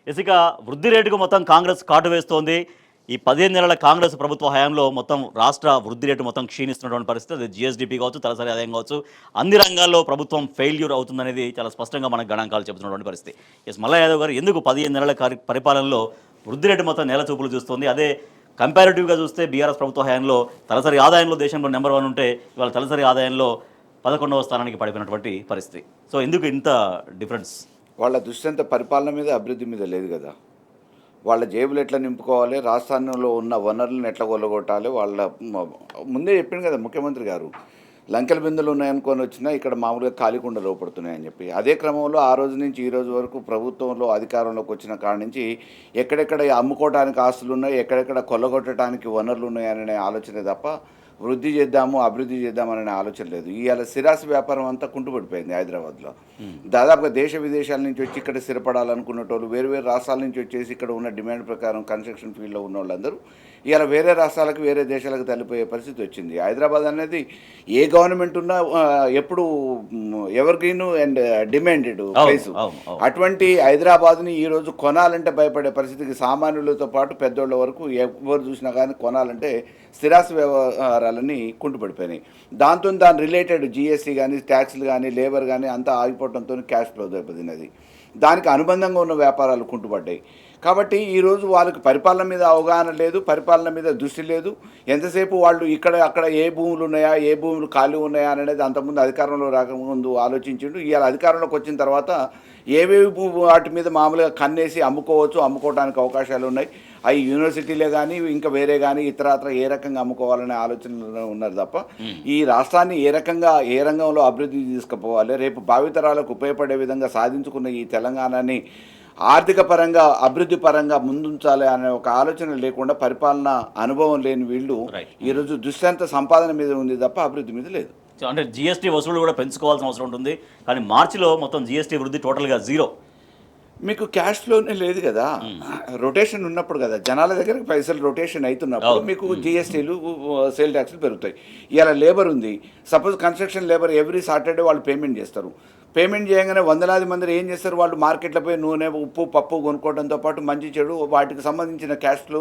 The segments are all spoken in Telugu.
ఇసుక వృద్ధి రేటుకు మొత్తం కాంగ్రెస్ కాటు వేస్తోంది. ఈ 15 నెలల కాంగ్రెస్ ప్రభుత్వ హయాంలో మొత్తం రాష్ట్ర వృద్ధి రేటు మొత్తం క్షీణిస్తున్నటువంటి పరిస్థితి. అది జీఎస్డీపీ కావచ్చు, తలసరి ఆదాయం కావచ్చు, అన్ని రంగాల్లో ప్రభుత్వం ఫెయిల్యూర్ అవుతుందనేది చాలా స్పష్టంగా మనకు గణాంకాలు చెబుతున్నటువంటి పరిస్థితి. మల్లయ్య యాదవ్ గారు, ఎందుకు 15 నెలల పరిపాలనలో వృద్ధి రేటు మొత్తం నేల చూపులు చూస్తుంది? అదే కంపారిటివ్గా చూస్తే బీఆర్ఎస్ ప్రభుత్వ హయాంలో తలసరి ఆదాయంలో దేశంలో నెంబర్ 1 ఉంటే ఇవాళ తలసరి ఆదాయంలో 11వ స్థానానికి పడిపోయినటువంటి పరిస్థితి. సో ఎందుకు ఇంత డిఫరెన్స్? వాళ్ళ దృష్టి అంతా పరిపాలన మీద, అభివృద్ధి మీద లేదు కదా. వాళ్ళ జేబులు ఎట్లా నింపుకోవాలి, రాష్ట్రంలో ఉన్న వనరులను ఎట్లా కొల్లగొట్టాలి, వాళ్ళ ముందే చెప్పింది కదా ముఖ్యమంత్రి గారు. లంకెల బిందులు ఉన్నాయనుకొని వచ్చినా ఇక్కడ మామూలుగా ఖాళీకుండా లోపడుతున్నాయని చెప్పి. అదే క్రమంలో ఆ రోజు నుంచి ఈ రోజు వరకు ప్రభుత్వంలో అధికారంలోకి వచ్చిన కాడ నుంచి ఎక్కడెక్కడ అమ్ముకోవడానికి ఆస్తులు ఉన్నాయి, ఎక్కడెక్కడ కొల్లగొట్టడానికి వనరులు ఉన్నాయనే ఆలోచనే తప్ప వృద్ధి చేద్దాము, అభివృద్ధి చేద్దామనే ఆలోచన లేదు. ఇవాళ స్థిరాస్తి వ్యాపారం అంతా కుంటుపడిపోయింది హైదరాబాద్లో. దాదాపుగా దేశ విదేశాల నుంచి వచ్చి ఇక్కడ స్థిరపడాలనుకునేటోళ్ళు, వేరు వేరు రాష్ట్రాల నుంచి వచ్చేసి ఇక్కడ ఉన్న డిమాండ్ ప్రకారం కన్స్ట్రక్షన్ ఫీల్డ్లో ఉన్న వాళ్ళందరూ ఇవాళ వేరే రాష్ట్రాలకు, వేరే దేశాలకు తల్లిపోయే పరిస్థితి వచ్చింది. హైదరాబాద్ అనేది ఏ గవర్నమెంట్ ఉన్నా ఎప్పుడు ever green and demanded place. అటువంటి హైదరాబాద్ని ఈరోజు కొనాలంటే భయపడే పరిస్థితికి సామాన్యులతో పాటు పెద్దోళ్ళ వరకు ఎవరు చూసినా కానీ కొనాలంటే స్థిరాస్తి వ్యవహారాలన్నీ కుంటుపడిపోయినాయి. దాని రిలేటెడ్ జిఎస్టీ కానీ, ట్యాక్స్లు కానీ, లేబర్ కానీ అంతా ఆగిపోవడంతో క్యాష్ ఫ్లో దెబ్బతిన్నది. దానికి అనుబంధంగా ఉన్న వ్యాపారాలు కుంటుపడ్డాయి. కాబట్టి ఈరోజు వాళ్ళకి పరిపాలన మీద అవగాహన లేదు, పరిపాలన మీద దృష్టి లేదు. ఎంతసేపు వాళ్ళు ఇక్కడ అక్కడ ఏ భూములు ఉన్నాయా, ఏ భూములు ఖాళీ ఉన్నాయా అనేది అంతకుముందు అధికారంలో రాకముందు ఆలోచించిండు. ఇవాళ అధికారంలోకి వచ్చిన తర్వాత ఏవేవి వాటి మీద మామూలుగా కన్నేసి అమ్ముకోవడానికి అవకాశాలు ఉన్నాయి. అవి యూనివర్సిటీలే కానీ, ఇంకా వేరే కానీ ఇతరత్ర ఏ రకంగా అమ్ముకోవాలనే ఆలోచనలు ఉన్నారు తప్ప ఈ రాష్ట్రాన్ని ఏ రంగంలో అభివృద్ధి తీసుకుపోవాలి, రేపు భావితరాలకు ఉపయోగపడే విధంగా సాధించుకున్న ఈ తెలంగాణని ఆర్థిక పరంగా, అభివృద్ధి పరంగా ముందుంచాలి అనే ఒక ఆలోచన లేకుండా, పరిపాలన అనుభవం లేని వీళ్ళు ఈరోజు దుష్యంత సంపాదన మీద ఉంది తప్ప అభివృద్ధి మీద లేదు. అంటే జీఎస్టీ వసూలు కూడా పెంచుకోవాల్సిన అవసరం ఉంటుంది. కానీ మార్చిలో మొత్తం జీఎస్టీ వృద్ధి టోటల్గా జీరో. మీకు క్యాష్ ఫ్లోనే లేదు కదా, రొటేషన్ ఉన్నప్పుడు కదా, జనాల దగ్గరికి పైసలు రొటేషన్ అవుతున్నప్పుడు మీకు జిఎస్టీలు, సేల్ ట్యాక్స్లు పెరుగుతాయి. ఇలా లేబర్ ఉంది, suppose construction labour every Saturday వాళ్ళు పేమెంట్ చేస్తారు. పేమెంట్ చేయగానే వందలాది మంది ఏం చేస్తారు, వాళ్ళు మార్కెట్లో పోయి నూనె, ఉప్పు, పప్పు కొనుక్కోవడంతో పాటు మంచి చెడు వాటికి సంబంధించిన క్యాష్ ఫ్లో,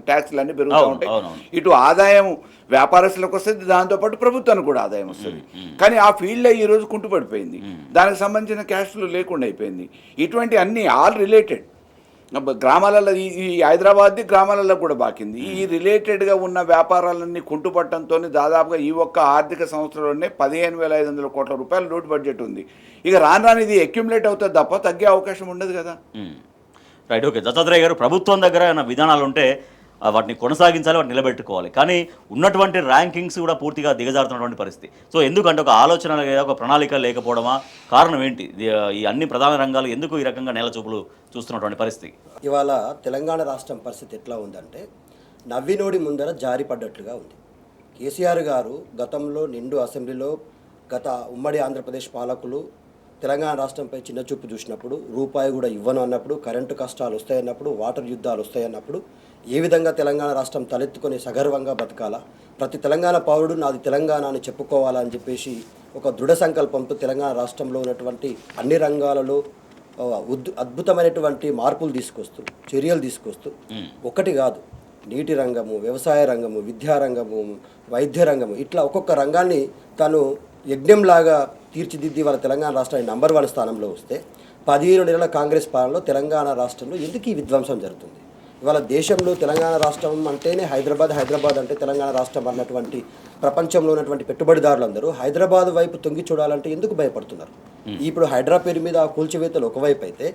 ట్యాక్స్లు అన్నీ పెరుగుతూ ఉంటాయి. ఇటు ఆదాయం వ్యాపారస్తులకు వస్తుంది, దాంతోపాటు ప్రభుత్వానికి కూడా ఆదాయం వస్తుంది. కానీ ఆ ఫీల్డ్లో ఈరోజు కుంటుపడిపోయింది, దానికి సంబంధించిన క్యాష్ ఫ్లో లేకుండా అయిపోయింది. ఇటువంటి అన్నీ ఆల్ రిలేటెడ్ గ్రామాలలో, ఈ హైదరాబాద్ది గ్రామాలలో కూడా బాకింది. ఈ రిలేటెడ్గా ఉన్న వ్యాపారాలన్నీ కుంటుపట్టడంతో దాదాపుగా ఈ ఒక్క ఆర్థిక సంవత్సరంలోనే 15,500 కోట్ల రూపాయల లోటు బడ్జెట్ ఉంది. ఇక రాను ఇది అక్యుములేట్ అవుతుంది తప్ప తగ్గే అవకాశం ఉండదు కదా. Right, okay. దత్తాత్రేయ గారు, ప్రభుత్వం దగ్గర ఏమైనా విధానాలు ఉంటే వాటిని కొనసాగించాలి, వాటిని నిలబెట్టుకోవాలి. కానీ ఉన్నటువంటి ర్యాంకింగ్స్ కూడా పూర్తిగా దిగజారుతున్నటువంటి పరిస్థితి. సో ఎందుకంటే ఒక ఆలోచన లేదా ఒక ప్రణాళిక లేకపోవడమా? కారణం ఏంటి? ఈ అన్ని ప్రధాన రంగాలు ఎందుకు ఈ రకంగా నేల చూపులు చూస్తున్నటువంటి పరిస్థితి? ఇవాళ తెలంగాణ రాష్ట్రం పరిస్థితి ఎట్లా ఉందంటే నవ్వినోడి ముందర జారి పడ్డట్లుగా ఉంది. కేసీఆర్ గారు గతంలో నిండు అసెంబ్లీలో గత ఉమ్మడి ఆంధ్రప్రదేశ్ పాలకులు తెలంగాణ రాష్ట్రంపై చిన్న చూపు చూసినప్పుడు, రూపాయి కూడా ఇవ్వను అన్నప్పుడు, కరెంటు కష్టాలు వస్తాయన్నప్పుడు, వాటర్ యుద్ధాలు వస్తాయన్నప్పుడు ఏ విధంగా తెలంగాణ రాష్ట్రం తలెత్తుకొని సగర్వంగా బతకాలా, ప్రతి తెలంగాణ పౌరుడు నాది తెలంగాణ అని చెప్పుకోవాలని చెప్పేసి ఒక దృఢ సంకల్పంతో తెలంగాణ రాష్ట్రంలో ఉన్నటువంటి అన్ని రంగాలలో అద్భుతమైనటువంటి మార్పులు తీసుకొస్తూ, చర్యలు తీసుకొస్తూ, ఒకటి కాదు, నీటి రంగము, వ్యవసాయ రంగము, విద్యారంగము, వైద్య రంగము, ఇట్లా ఒక్కొక్క రంగాన్ని తను యజ్ఞంలాగా తీర్చిదిద్ది వాళ్ళ తెలంగాణ రాష్ట్రాన్ని నంబర్ 1 స్థానంలో వస్తే 17 నెలల కాంగ్రెస్ పాలనలో తెలంగాణ రాష్ట్రంలో ఎందుకు ఈ విధ్వంసం జరుగుతుంది? ఇవాళ దేశంలో తెలంగాణ రాష్ట్రం అంటేనే హైదరాబాద్ అంటే తెలంగాణ రాష్ట్రం అన్నటువంటి ప్రపంచంలో ఉన్నటువంటి పెట్టుబడిదారులందరూ హైదరాబాద్ వైపు తొంగి చూడాలంటే ఎందుకు భయపడుతున్నారు? ఇప్పుడు హైడ్రా పేరు మీద కూల్చివేతలు ఒకవైపు అయితే,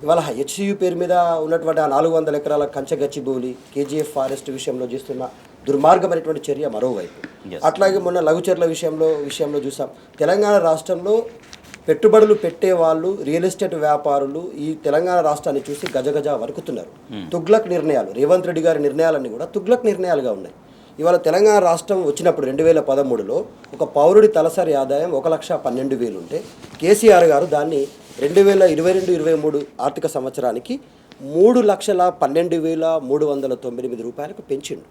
ఇవాళ హెచ్సియు పేరు మీద ఉన్నటువంటి ఆ 400 ఎకరాల కంచగచ్చిబౌలి, కేజీఎఫ్ ఫారెస్ట్ విషయంలో చేస్తున్న దుర్మార్గమైనటువంటి చర్య మరోవైపు. అట్లాగే మొన్న లఘుచర్ల విషయంలో చూసాం. తెలంగాణ రాష్ట్రంలో పెట్టుబడులు పెట్టే వాళ్ళు, రియల్ ఎస్టేట్ వ్యాపారులు ఈ తెలంగాణ రాష్ట్రాన్ని చూసి గజగజ వణుకుతున్నారు. తుగ్లక్ నిర్ణయాలు, రేవంత్ రెడ్డి గారి నిర్ణయాలన్నీ కూడా తుగ్లక్ నిర్ణయాలుగా ఉన్నాయి. ఇవాళ తెలంగాణ రాష్ట్రం వచ్చినప్పుడు 2013లో ఒక పౌరుడి తలసరి ఆదాయం 1,12,000 ఉంటే కేసీఆర్ గారు దాన్ని 2022-23 ఆర్థిక సంవత్సరానికి 3,12,398 రూపాయలకు పెంచిండు.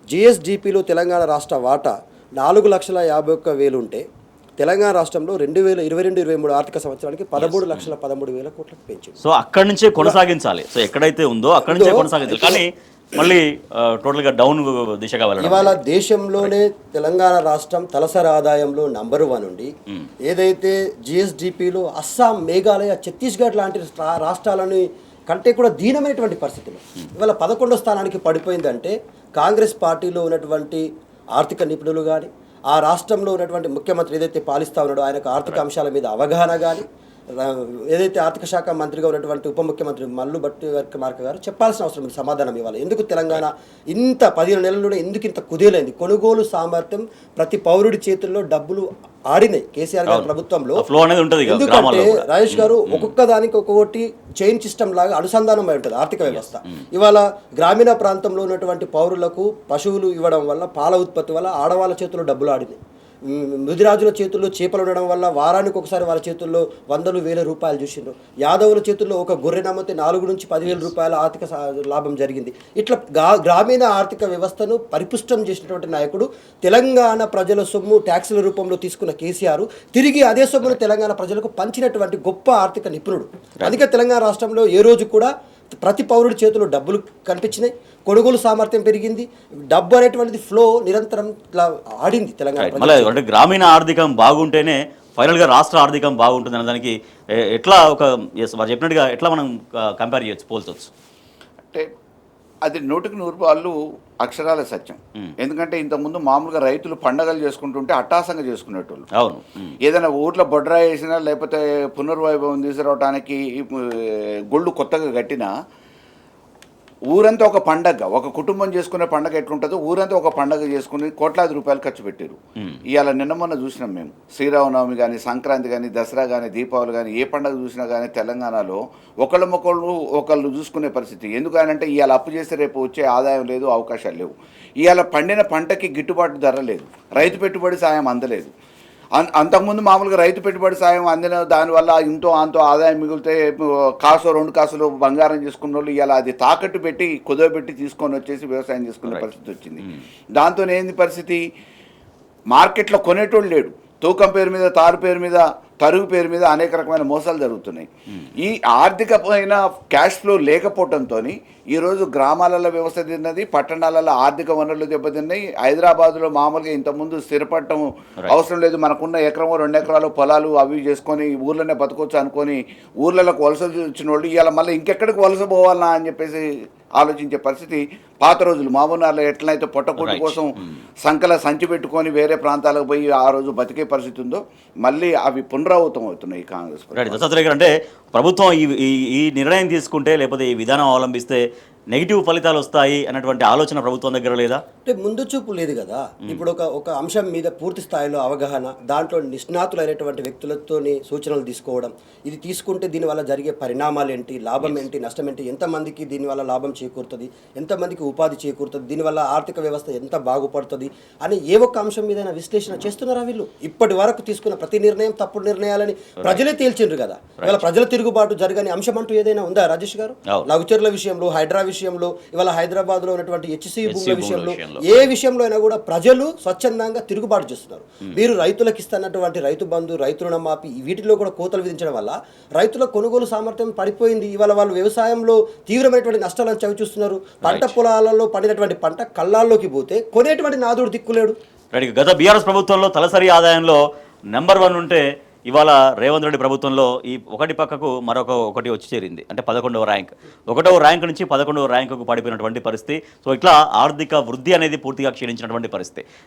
జిఎస్డిపిలో తెలంగాణ రాష్ట్ర వాటా 4,51,000 ఉంటే తెలంగాణ రాష్ట్రంలో 2022-23 ఆర్థిక సంవత్సరానికి 13,13,000 కోట్లకు పెంచింది. సో అక్కడి నుంచే కొనసాగించాలి. సో ఎక్కడైతే ఉందో అక్కడి నుంచే కొనసాగించాలి. కానీ మళ్ళీ టోటల్గా డౌన్ దిశగా వెళ్ళడం. ఇవాళ దేశంలోనే తెలంగాణ రాష్ట్రం తలసరి ఆదాయంలో నంబర్ 1 ఉండి ఏదైతే జిఎస్డిపిలో అస్సాం, మేఘాలయ, ఛత్తీస్గఢ్ లాంటి రాష్ట్రాలని కంటే కూడా దీనమైనటువంటి పరిస్థితులు ఇవాళ 11వ స్థానానికి పడిపోయిందంటే కాంగ్రెస్ పార్టీలో ఉన్నటువంటి ఆర్థిక నిపుణులు కానీ, ఆ రాష్ట్రంలో ఉన్నటువంటి ముఖ్యమంత్రి ఏదైతే పాలిస్తా ఉన్నాడో ఆయనకు ఆర్థిక అంశాల మీద అవగాహన కానీ, ఏదైతే ఆర్థిక శాఖ మంత్రిగా ఉన్నటువంటి ఉప ముఖ్యమంత్రి మల్లు భట్టి విక్రమార్క గారు చెప్పాల్సిన అవసరం ఉంది, సమాధానం ఇవ్వాలి. ఎందుకు తెలంగాణ ఇంత 15 నెలల్లోనే ఎందుకు ఇంత కుదేలైంది? కొనుగోలు సామర్థ్యం ప్రతి పౌరుడి చేతుల్లో డబ్బులు ఆడినాయి కేసీఆర్ గారి ప్రభుత్వంలో. ఎందుకంటే రాజేష్ గారు ఒక్కొక్క దానికి ఒక్కొక్కటి చైన్ సిస్టమ్ లాగా అనుసంధానం అయి ఉంటుంది ఆర్థిక వ్యవస్థ. ఇవాళ గ్రామీణ ప్రాంతంలో ఉన్నటువంటి పౌరులకు పశువులు ఇవ్వడం వల్ల, పాల ఉత్పత్తి వల్ల ఆడవాళ్ళ చేతుల్లో డబ్బులు ఆడినాయి. ముదిరాజుల చేతుల్లో చేపలు ఉండడం వల్ల వారానికి ఒకసారి వాళ్ళ చేతుల్లో 100,000 రూపాయలు చూసిండ్రు. యాదవుల చేతుల్లో ఒక గొర్రె నమ్మితే 4 నుంచి 10,000 రూపాయల ఆర్థిక లాభం జరిగింది. ఇట్లా గ్రామీణ ఆర్థిక వ్యవస్థను పరిపుష్టం చేసినటువంటి నాయకుడు, తెలంగాణ ప్రజల సొమ్ము ట్యాక్సుల రూపంలో తీసుకున్న కేసీఆర్ తిరిగి అదే సొమ్మును తెలంగాణ ప్రజలకు పంచినటువంటి గొప్ప ఆర్థిక నిపుణుడు. అందుకే తెలంగాణ రాష్ట్రంలో ఏ రోజు కూడా ప్రతి పౌరుడి చేతిలో డబ్బులు కనిపించినాయి, కొనుగోలు సామర్థ్యం పెరిగింది, డబ్బు అనేటువంటిది ఫ్లో నిరంతరం ఇట్లా ఆడింది తెలంగాణ. అంటే గ్రామీణ ఆర్థికం బాగుంటేనే ఫైనల్గా రాష్ట్ర ఆర్థికం బాగుంటుంది అనే దానికి ఎట్లా వారు చెప్పినట్టుగా ఎట్లా మనం కంపేర్ చేయొచ్చు, పోల్చవచ్చు? అంటే అది 100% అక్షరాల సత్యం. ఎందుకంటే ఇంతకుముందు మామూలుగా రైతులు పండగలు చేసుకుంటుంటే అట్టాసంగా చేసుకునేటోళ్ళు. అవును. ఏదైనా ఊర్లో బొడ్రా వేసినా లేకపోతే పునర్వైభవం తీసుకురావడానికి గుళ్ళు కొత్తగా కట్టినా ఊరంతా ఒక పండగ, ఒక కుటుంబం చేసుకునే పండగ ఎట్లుంటుందో ఊరంతా ఒక పండగ చేసుకుని కోట్లాది రూపాయలు ఖర్చు పెట్టారు. ఇవాళ నిన్న మొన్న చూసినాం మేము, శ్రీరామనవమి కానీ, సంక్రాంతి కానీ, దసరా కానీ, దీపావళి కానీ, ఏ పండగ చూసినా కానీ తెలంగాణలో ఒకళ్ళు చూసుకునే పరిస్థితి. ఎందుకనంటే ఇవాళ అప్పు చేస్తే రేపు వచ్చే ఆదాయం లేదు, అవకాశాలు లేవు. ఇవాళ పండిన పంటకి గిట్టుబాటు ధర లేదు, రైతు పెట్టుబడి సాయం అందలేదు. అంతకుముందు మామూలుగా రైతు పెట్టుబడి సాయం అందిన దానివల్ల ఇంతో అంతో ఆదాయం మిగిలితే కాసో 2 కాసులు బంగారం చేసుకున్న వాళ్ళు ఇవాళ అది తాకట్టు పెట్టి కుదవబెట్టి తీసుకొని వచ్చేసి వ్యవసాయం చేసుకునే పరిస్థితి వచ్చింది. దాంతో ఏంది పరిస్థితి? మార్కెట్లో కొనేటోళ్ళు లేడు. తూకం పేరు మీద, తారు పేరు మీద, తరుగు పేరు మీద అనేక రకమైన మోసాలు జరుగుతున్నాయి. ఈ ఆర్థికమైన క్యాష్ ఫ్లో లేకపోవడంతో ఈరోజు గ్రామాలలో వ్యవస్థ తిన్నది, పట్టణాలలో ఆర్థిక వనరులు దెబ్బతిన్నాయి. హైదరాబాద్లో మామూలుగా ఇంతకుముందు స్థిరపడటం అవసరం లేదు, మనకున్న ఎకరమో 2 ఎకరాలు పొలాలు అవి చేసుకొని ఊర్లోనే బతకొచ్చు అనుకొని ఊర్లలోకి వలస వచ్చిన వాళ్ళు ఇవాళ మళ్ళీ ఇంకెక్కడికి వలస పోవాలన్నా అని చెప్పేసి ఆలోచించే పరిస్థితి. పాత రోజులు మామూలు ఎట్లయితే పొట్టకొట్టు కోసం సంకల సంచి పెట్టుకొని వేరే ప్రాంతాలకు పోయి ఆ రోజు బతికే పరిస్థితి ఉందో మళ్ళీ అవి పునరావృతం అవుతున్నాయి ఈ కాంగ్రెస్. అంటే ప్రభుత్వం ఈ నిర్ణయం తీసుకుంటే లేకపోతే ఈ విధానం అవలంబిస్తే నెగిటివ్ ఫలితాలు వస్తాయి అన్నటువంటి ఆలోచన ప్రభుత్వం దగ్గర లేదా? అంటే ముందు చూపు లేదు కదా. ఇప్పుడు ఒక అంశం మీద పూర్తి స్థాయిలో అవగాహన, దాంట్లో నిష్ణాతులైనటువంటి వ్యక్తులతోని సూచనలు తీసుకోవడం, ఇది తీసుకుంటే దీనివల్ల జరిగే పరిణామాలు ఏంటి, లాభం ఏంటి, నష్టం ఏంటి, ఎంతమందికి దీనివల్ల లాభం చేకూరుతుంది, ఎంతమందికి ఉపాధి చేకూరుతుంది, దీనివల్ల ఆర్థిక వ్యవస్థ ఎంత బాగుపడుతుంది అని ఏ ఒక్క అంశం మీద విశ్లేషణ చేస్తున్నారా వీళ్ళు? ఇప్పటి వరకు తీసుకున్న ప్రతి నిర్ణయం తప్పుడు నిర్ణయాలని ప్రజలే తేల్చిండ్రు కదా. ఇవాళ ప్రజల తిరుగుబాటు జరగని అంశం అంటూ ఏదైనా ఉందా రాజేష్ గారు? లఘుచర్ల విషయంలో, హైడ్రా విషయంలో, ఇవాళ హైదరాబాద్లో ఉన్నటువంటి హెచ్సియు భూముల విషయంలో, ఏ విషయంలో అయినా కూడా ప్రజలు స్వచ్ఛందంగా తిరుగుబాటు చేస్తున్నారు. మీరు రైతులకు ఇస్తున్నటువంటి రైతు బంధు, రైతు రుణమాఫీ వీటిలో కూడా కోతలు విధించడం వల్ల రైతుల కొనుగోలు సామర్థ్యం పడిపోయింది. ఇవాళ వాళ్ళు వ్యవసాయంలో తీవ్రమైనటువంటి నష్టాలను చవి చూస్తున్నారు. పంట పొలాలలో పండినటువంటి పంట కళ్ళాల్లోకి పోతే కొనేటువంటి నాదుడు దిక్కులేడు. గత బీఆర్ఎస్ ప్రభుత్వంలో తలసరి ఆదాయంలో నెంబర్ 1 ఉంటే ఇవాళ రేవంత్ రెడ్డి ప్రభుత్వంలో ఈ ఒకటి పక్కకు ఒకటి వచ్చి చేరింది. అంటే 11వ ర్యాంక్, 1వ ర్యాంక్ నుంచి 11వ ర్యాంకుకు పడిపోయినటువంటి పరిస్థితి. సో ఇట్లా ఆర్థిక వృద్ధి అనేది పూర్తిగా క్షీణించినటువంటి పరిస్థితి.